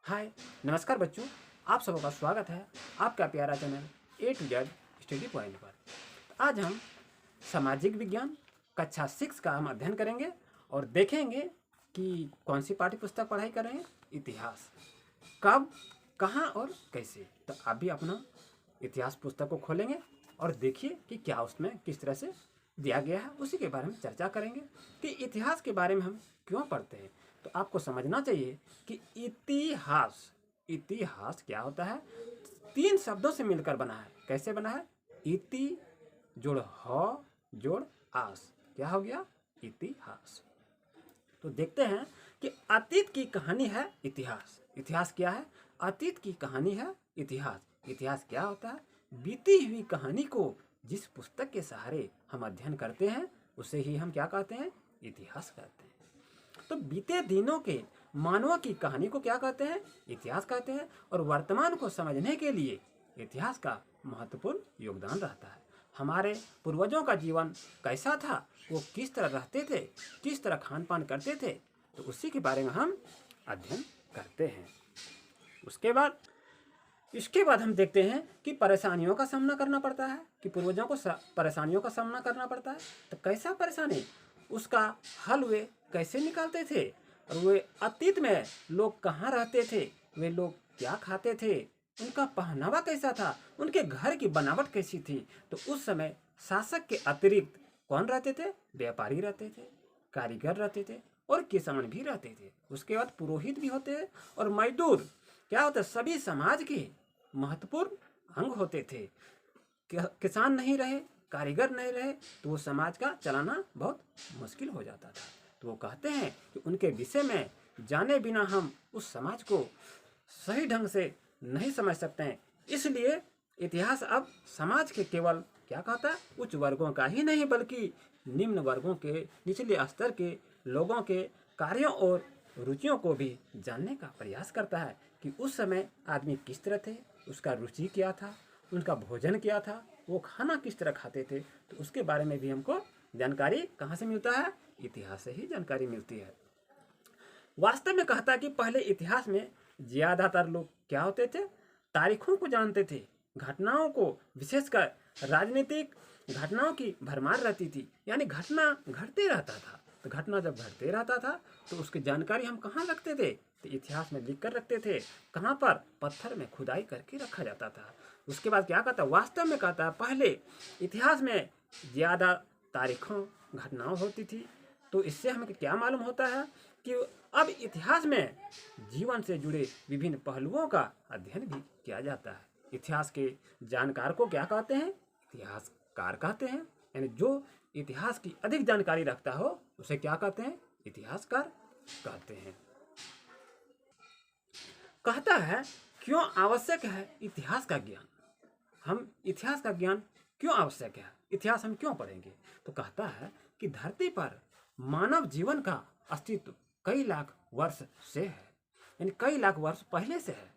हाय, नमस्कार बच्चों। आप सबों का स्वागत है आपका प्यारा channel A to Z study point पर। आज हम सामाजिक विज्ञान कक्षा 6 का हम अध्ययन करेंगे और देखेंगे कि कौन सी पाठ्य पुस्तक पढ़ाई कर रहे हैं। इतिहास कब, कहाँ और कैसे। तो आप भी अपना इतिहास पुस्तक को खोलेंगे और देखिए कि क्या उसमें किस तरह से दिया गया है। उसी के बारे में चर्चा करेंगे कि इतिहास के बारे में हम क्यों पढ़ते हैं। तो आपको समझना चाहिए कि इतिहास इतिहास क्या होता है। 3 शब्दों से मिलकर बना है। कैसे बना है? इति जोड़ ह जोड़ आस, क्या हो गया? इतिहास। तो देखते हैं कि अतीत की कहानी है इतिहास। इतिहास क्या है? अतीत की कहानी है इतिहास। इतिहास क्या होता है? बीती हुई कहानी को जिस पुस्तक के सहारे हम अध्ययन करते हैं उसे ही हम क्या कहते हैं? इतिहास कहते हैं। तो बीते दिनों के मानवों की कहानी को क्या कहते हैं? इतिहास कहते हैं। और वर्तमान को समझने के लिए इतिहास का महत्वपूर्ण योगदान रहता है। हमारे पूर्वजों का जीवन कैसा था, वो किस तरह रहते थे, किस तरह खान पान करते थे, तो उसी के बारे में हम अध्ययन करते हैं। इसके बाद हम देखते हैं कि परेशानियों का सामना करना पड़ता है, कि पूर्वजों को परेशानियों का सामना करना पड़ता है। तो कैसा परेशानी, उसका हल वे कैसे निकालते थे, और वे अतीत में लोग कहाँ रहते थे, वे लोग क्या खाते थे, उनका पहनावा कैसा था, उनके घर की बनावट कैसी थी। तो उस समय शासक के अतिरिक्त कौन रहते थे? व्यापारी रहते थे, कारीगर रहते थे और किसान भी रहते थे। उसके बाद पुरोहित भी होते हैं और मजदूर क्या होते? सभी समाज के महत्वपूर्ण अंग होते थे। किसान नहीं रहे, कारीगर नहीं रहे, तो वो समाज का चलाना बहुत मुश्किल हो जाता था। तो वो कहते हैं कि उनके विषय में जाने बिना हम उस समाज को सही ढंग से नहीं समझ सकते हैं। इसलिए इतिहास अब समाज के केवल क्या कहता है? उच्च वर्गों का ही नहीं बल्कि निम्न वर्गों के, निचले स्तर के लोगों के कार्यों और रुचियों को भी जानने का प्रयास करता है कि उस समय आदमी किस तरह थे, उसका रुचि क्या था, उनका भोजन क्या था, वो खाना किस तरह खाते थे। तो उसके बारे में भी हमको जानकारी कहाँ से मिलता है? इतिहास से ही जानकारी मिलती है। वास्तव में कहता है कि पहले इतिहास में ज़्यादातर लोग क्या होते थे? तारीखों को जानते थे, घटनाओं को, विशेषकर राजनीतिक घटनाओं की भरमार रहती थी। यानी घटना घटते रहता था। तो घटना जब घटते रहता था तो उसकी जानकारी हम कहाँ रखते थे? तो इतिहास में लिख कर रखते थे। कहाँ पर? पत्थर में खुदाई करके रखा जाता था। उसके बाद क्या कहता है? वास्तव में कहता है पहले इतिहास में ज़्यादा तारीखों, घटनाओं होती थी। तो इससे हमें क्या मालूम होता है कि अब इतिहास में जीवन से जुड़े विभिन्न पहलुओं का अध्ययन भी किया जाता है। इतिहास के जानकार को क्या कहते हैं? इतिहासकार कहते हैं। यानी जो इतिहास की अधिक जानकारी रखता हो उसे क्या कहते हैं? इतिहासकार कहते हैं। कहता है क्यों आवश्यक है इतिहास का ज्ञान। हम इतिहास का ज्ञान क्यों आवश्यक है, इतिहास हम क्यों पढ़ेंगे? तो कहता है कि धरती पर मानव जीवन का अस्तित्व कई लाख वर्ष से है, यानी कई लाख वर्ष पहले से है।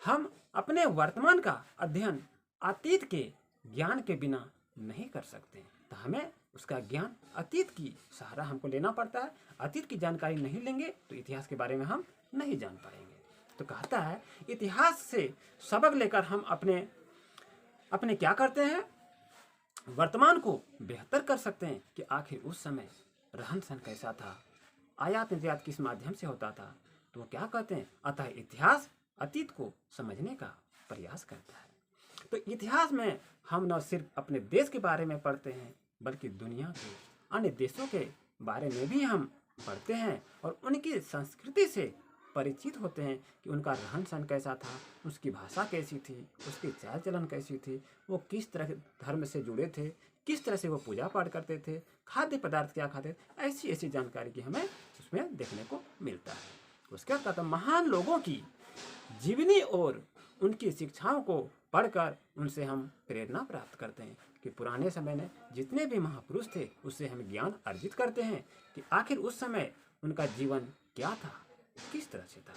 हम अपने वर्तमान का अध्ययन अतीत के ज्ञान के बिना नहीं कर सकते। तो हमें उसका ज्ञान अतीत की सहारा हमको लेना पड़ता है। अतीत की जानकारी नहीं लेंगे तो इतिहास के बारे में हम नहीं जान पाएंगे। तो कहता है इतिहास से सबक लेकर हम अपने क्या करते हैं? वर्तमान को बेहतर कर सकते हैं कि आखिर उस समय रहन सहन कैसा था, आयात निर्यात किस माध्यम से होता था। तो वो क्या कहते हैं? अतः इतिहास अतीत को समझने का प्रयास करता है। तो इतिहास में हम न सिर्फ अपने देश के बारे में पढ़ते हैं बल्कि दुनिया के अन्य देशों के बारे में भी हम पढ़ते हैं और उनकी संस्कृति से परिचित होते हैं कि उनका रहन सहन कैसा था, उसकी भाषा कैसी थी, उसकी चाल चलन कैसी थी, वो किस तरह के धर्म से जुड़े थे, किस तरह से वो पूजा पाठ करते थे, खाद्य पदार्थ क्या खाते थे। ऐसी ऐसी जानकारी की हमें उसमें देखने को मिलता है। उसके बाद कहता महान लोगों की जीवनी और उनकी शिक्षाओं को पढ़कर उनसे हम प्रेरणा प्राप्त करते हैं कि पुराने समय में जितने भी महापुरुष थे उससे हम ज्ञान अर्जित करते हैं कि आखिर उस समय उनका जीवन क्या था, किस तरह से था।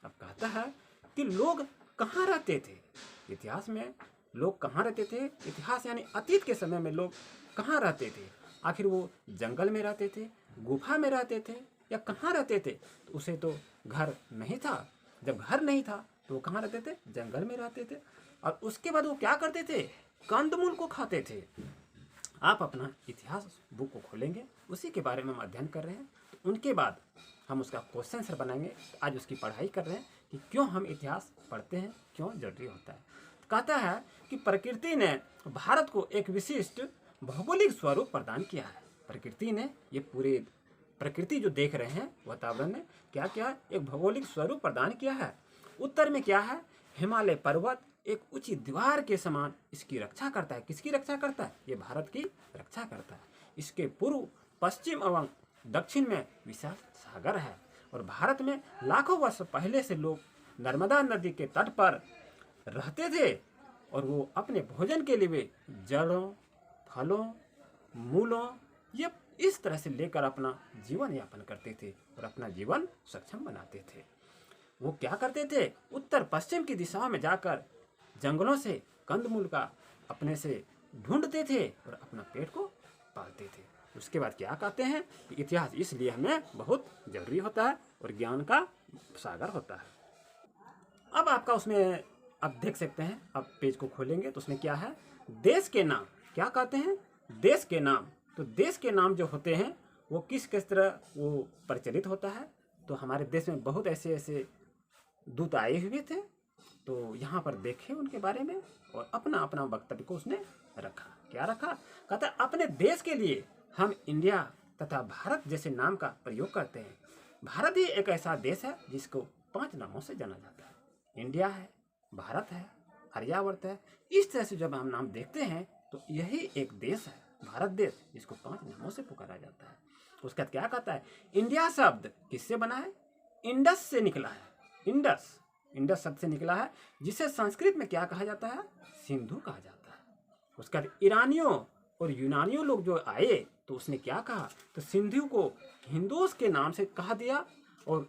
अब कहता है कि लोग कहाँ रहते थे। इतिहास में लोग कहाँ रहते थे? इतिहास यानी अतीत के समय में लोग कहाँ रहते थे? आखिर वो जंगल में रहते थे, गुफा में रहते थे या कहाँ रहते थे? तो उसे तो घर नहीं था, जब घर नहीं था तो वो कहाँ रहते थे? जंगल में रहते थे। और उसके बाद वो क्या करते थे? कंदमूल को खाते थे। आप अपना इतिहास बुक को खोलेंगे, उसी के बारे में हम अध्ययन कर रहे हैं। तो उनके बाद हम उसका क्वेश्चन आंसर बनाएंगे। आज उसकी पढ़ाई कर रहे हैं कि क्यों हम इतिहास पढ़ते हैं, क्यों जरूरी होता है। तो कहता है कि प्रकृति ने भारत को एक विशिष्ट भौगोलिक स्वरूप प्रदान किया है। प्रकृति ने, ये पूरे प्रकृति जो देख रहे हैं वातावरण ने क्या किया? एक भौगोलिक स्वरूप प्रदान किया है। उत्तर में क्या है? हिमालय पर्वत एक ऊंची दीवार के समान इसकी रक्षा करता है। किसकी रक्षा करता है? ये भारत की रक्षा करता है। इसके पूर्व, पश्चिम एवं दक्षिण में विशाल सागर है। और भारत में लाखों वर्ष पहले से लोग नर्मदा नदी के तट पर रहते थे और वो अपने भोजन के लिए वे जड़ों, फलों, मूलों, ये इस तरह से लेकर अपना जीवन यापन करते थे और अपना जीवन सक्षम बनाते थे। वो क्या करते थे? उत्तर पश्चिम की दिशाओं में जाकर जंगलों से कंदमूल का अपने से ढूंढते थे और अपना पेट को पालते थे। उसके बाद क्या कहते हैं कि इतिहास इसलिए हमें बहुत जरूरी होता है और ज्ञान का सागर होता है। अब आपका उसमें आप देख सकते हैं, अब पेज को खोलेंगे तो उसमें क्या है? देश के नाम। क्या कहते हैं? देश के नाम। तो देश के नाम जो होते हैं वो किस किस तरह वो प्रचलित होता है। तो हमारे देश में बहुत ऐसे ऐसे दूत आए हुए थे, तो यहाँ पर देखे उनके बारे में और अपना अपना वक्तव्य को उसने रखा। क्या रखा? कहता अपने देश के लिए हम इंडिया तथा भारत जैसे नाम का प्रयोग करते हैं। भारत ही एक ऐसा देश है जिसको 5 नामों से जाना जाता है। इंडिया है, भारत है, आर्यावर्त है। इस तरह से जब हम नाम देखते हैं तो यही एक देश है, भारत देश, जिसको 5 नामों से पुकारा जाता है। उसका क्या कहता है? इंडिया शब्द किससे बना है? इंडस से निकला है। इंडस शब्द से निकला है, जिसे संस्कृत में क्या कहा जाता है? सिंधु कहा जाता है। उसका ईरानियों और यूनानियों लोग जो आए तो उसने क्या कहा? तो सिंधु को हिंदोस के नाम से कहा दिया और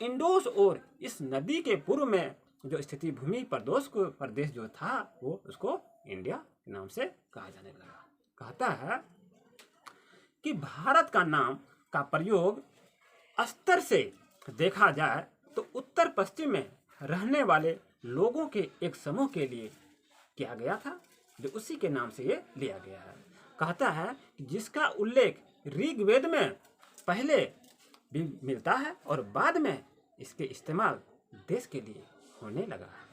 इंडोस और इस नदी के पूर्व में जो स्थिति भूमि प्रदेश जो था वो उसको इंडिया के नाम से कहा जाने लगा। कहता है कि भारत का नाम का प्रयोग स्तर से देखा जाए तो उत्तर पश्चिम में रहने वाले लोगों के एक समूह के लिए किया गया था, जो उसी के नाम से ये लिया गया है। कहता है कि जिसका उल्लेख ऋग्वेद में पहले भी मिलता है और बाद में इसके इस्तेमाल देश के लिए होने लगा है।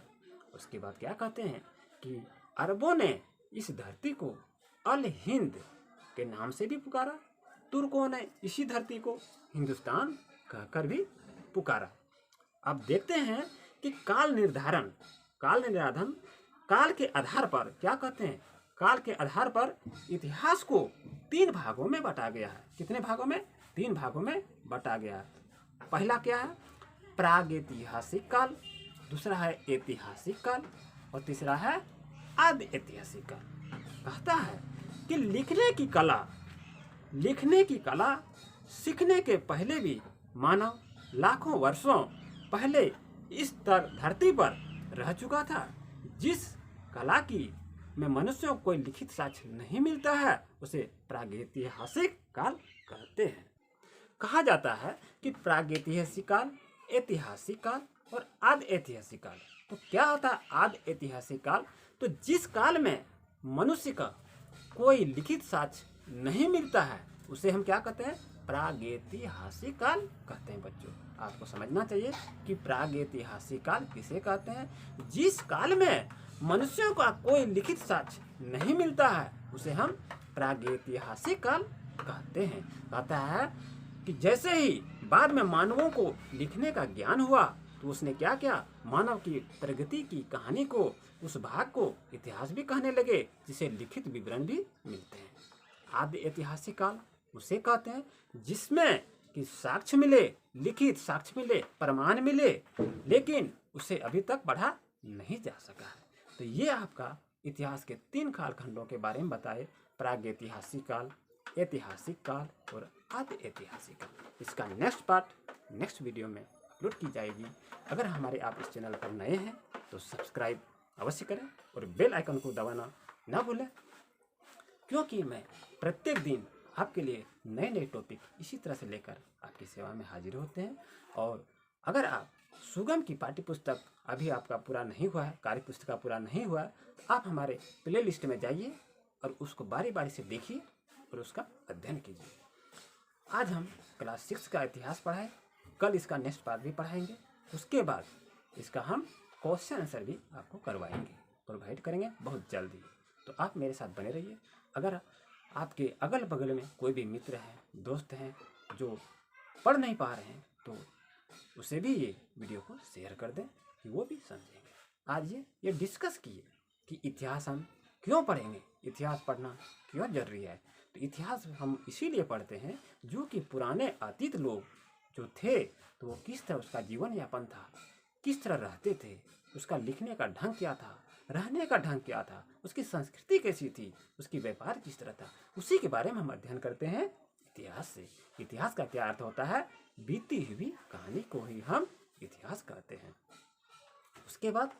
उसके बाद क्या कहते हैं कि अरबों ने इस धरती को अल हिंद के नाम से भी पुकारा, तुर्कों ने इसी धरती को हिंदुस्तान कहकर भी पुकारा। अब देखते हैं कि काल निर्धारण काल के आधार पर क्या कहते हैं? काल के आधार पर इतिहास को 3 भागों में बांटा गया है। कितने भागों में? 3 भागों में बांटा गया है। पहला क्या है? प्रागैतिहासिक काल, दूसरा है ऐतिहासिक काल और तीसरा है आदि ऐतिहासिक काल। कहता है कि लिखने की कला सीखने के पहले भी मानव लाखों वर्षों पहले इस धरती पर रह चुका था। जिस कला की में मनुष्यों को कोई लिखित साक्ष्य नहीं मिलता है उसे प्रागैतिहासिक काल कहते हैं। कहा जाता है कि प्रागैतिहासिक काल, ऐतिहासिक काल और आदि ऐतिहासिक काल। तो क्या होता है आदि ऐतिहासिक काल? तो जिस काल में मनुष्य का कोई लिखित साक्ष्य नहीं मिलता है उसे हम क्या कहते हैं? प्रागैतिहासिक काल कहते हैं। बच्चों आपको समझना चाहिए कि प्रागैतिहासिक काल किसे कहते हैं? जिस काल में मनुष्यों का कोई लिखित साक्ष्य नहीं मिलता है उसे हम प्रागैतिहासिक काल कहते हैं। कहता है कि जैसे ही बाद में मानवों को लिखने का ज्ञान हुआ तो उसने क्या किया? मानव की प्रगति की कहानी को, उस भाग को इतिहास भी कहने लगे जिसे लिखित विवरण भी मिलते हैं। आदि ऐतिहासिक काल उसे कहते हैं जिसमें कि साक्ष्य मिले, लिखित साक्ष्य मिले, प्रमाण मिले, लेकिन उसे अभी तक पढ़ा नहीं जा सका है। तो ये आपका इतिहास के 3 कालखंडों के बारे में बताए, प्रागैतिहासिक काल, ऐतिहासिक काल और आदि ऐतिहासिक काल। इसका नेक्स्ट पार्ट नेक्स्ट वीडियो में अपलोड की जाएगी। अगर हमारे आप इस चैनल पर नए हैं तो सब्सक्राइब अवश्य करें और बेल आइकन को दबाना ना भूलें, क्योंकि मैं प्रत्येक दिन आपके लिए नए नए टॉपिक इसी तरह से लेकर आपकी सेवा में हाजिर होते हैं। और अगर आप सुगम की पाठ्य पुस्तक अभी आपका पूरा नहीं हुआ है, कार्य पुस्तिका पूरा नहीं हुआ है, तो आप हमारे प्ले लिस्ट में जाइए और उसको बारी बारी से देखिए और उसका अध्ययन कीजिए। आज हम क्लास 6 का इतिहास पढ़ाएं, कल इसका नेक्स्ट पार्ट भी पढ़ाएंगे, उसके बाद इसका हम क्वेश्चन आंसर भी आपको करवाएंगे, प्रोवाइड करेंगे बहुत जल्दी। तो आप मेरे साथ बने रहिए। अगर आपके अगल बगल में कोई भी मित्र हैं, दोस्त हैं जो पढ़ नहीं पा रहे हैं, तो उसे भी ये वीडियो को शेयर कर दें कि वो भी समझेंगे। आज ये डिस्कस किए कि इतिहास हम क्यों पढ़ेंगे, इतिहास पढ़ना क्यों जरूरी है। तो इतिहास हम इसीलिए पढ़ते हैं जो कि पुराने अतीत लोग जो थे तो वो किस तरह उसका जीवन यापन था, किस तरह रहते थे, उसका लिखने का ढंग क्या था, रहने का ढंग क्या था, उसकी संस्कृति कैसी थी, उसकी व्यापार किस तरह था, उसी के बारे में हम अध्ययन करते हैं इतिहास से। इतिहास का क्या अर्थ होता है? बीती हुई कहानी को ही हम इतिहास कहते हैं। उसके बाद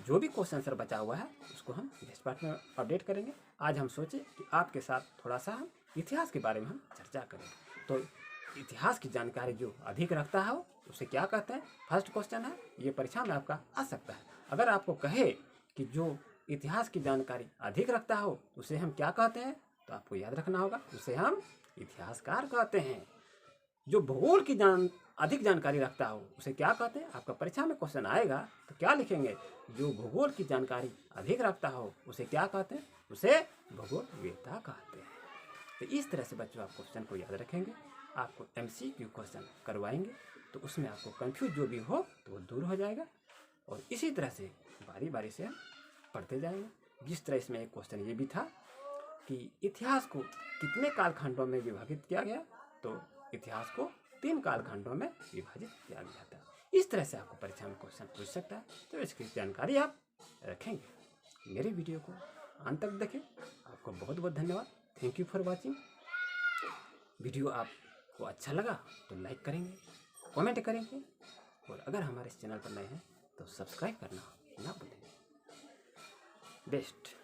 जो भी क्वेश्चन आंसर बचा हुआ है उसको हम नेक्स्ट पार्ट में अपडेट करेंगे। आज हम सोचे कि आपके साथ थोड़ा सा हम इतिहास के बारे में हम चर्चा करें। तो इतिहास की जानकारी जो अधिक रखता है उसे क्या कहते हैं? फर्स्ट क्वेश्चन है, ये परीक्षा में आपका आ सकता है। अगर आपको कहे कि जो इतिहास की जानकारी अधिक रखता हो उसे हम क्या कहते हैं, तो आपको याद रखना होगा उसे हम इतिहासकार कहते हैं। जो भूगोल की अधिक जानकारी रखता हो उसे क्या कहते हैं? आपका परीक्षा में क्वेश्चन आएगा तो क्या लिखेंगे? जो भूगोल की जानकारी अधिक रखता हो उसे क्या कहते हैं? उसे भूगोलवेत्ता कहते हैं। तो इस तरह से बच्चों आप क्वेश्चन को याद रखेंगे। आपको MCQ क्वेश्चन करवाएंगे तो उसमें आपको कंफ्यूज जो भी हो तो वो दूर हो जाएगा, और इसी तरह से बारी बारी से हम पढ़ते जाएंगे। जिस तरह इसमें एक क्वेश्चन ये भी था कि इतिहास को कितने कालखंडों में विभाजित किया गया, तो इतिहास को 3 कालखंडों में विभाजित किया गया था। इस तरह से आपको परीक्षा में क्वेश्चन पूछ सकता है, तो इसकी जानकारी आप रखेंगे। मेरे वीडियो को अंत तक देखें। आपको बहुत बहुत धन्यवाद। Thank you for watching. Video आपको अच्छा लगा तो लाइक करेंगे, कमेंट करेंगे, और अगर हमारे इस चैनल पर नए हैं तो सब्सक्राइब करना ना भूलें। बेस्ट।